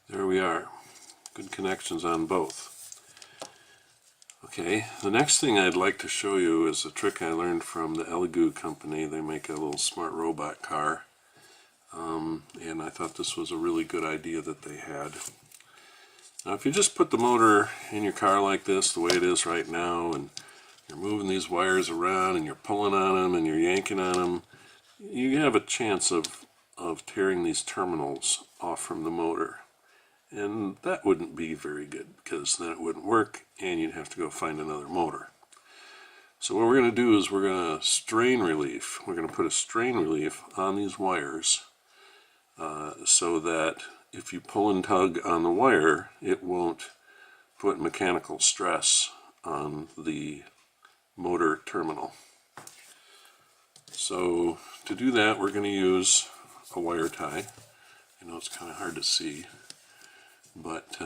There we are. Good connections on both. Okay, the next thing I'd like to show you is a trick I learned from the Elegoo company. They make a little smart robot car, and I thought this was a really good idea that they had. Now if you just put the motor in your car like this, the way it is right now, and you're moving these wires around and you're pulling on them and you're yanking on them, you have a chance of tearing these terminals off from the motor. And that wouldn't be very good, because then it wouldn't work and you'd have to go find another motor. So what we're going to do is we're going to strain relief. We're going to put a strain relief on these wires so that if you pull and tug on the wire, it won't put mechanical stress on the motor terminal. So to do that, we're going to use a wire tie. I know it's kind of hard to see, but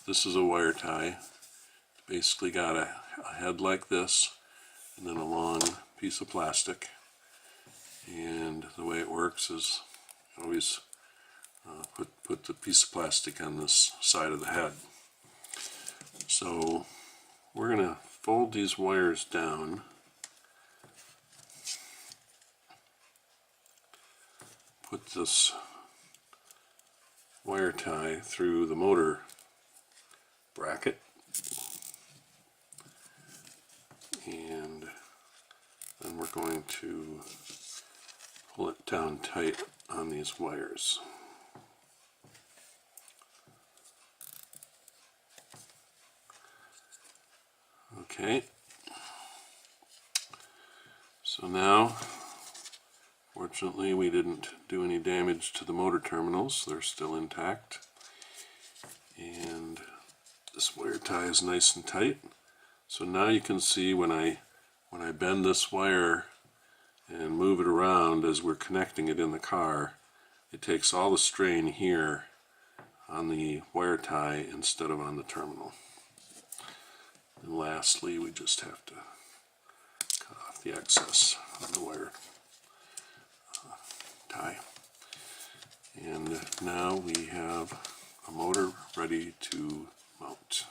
this is a wire tie. It's basically got a head like this and then a long piece of plastic, and the way it works is always put the piece of plastic on this side of the head. So we're going to fold these wires down, put this wire tie through the motor bracket, and then we're going to pull it down tight on these wires. Okay, so now fortunately we didn't do any damage to the motor terminals, they're still intact, and this wire tie is nice and tight. So now you can see when I bend this wire and move it around as we're connecting it in the car, it takes all the strain here on the wire tie instead of on the terminal. And lastly, we just have to cut off the excess of the wire tie. And now we have a motor ready to mount.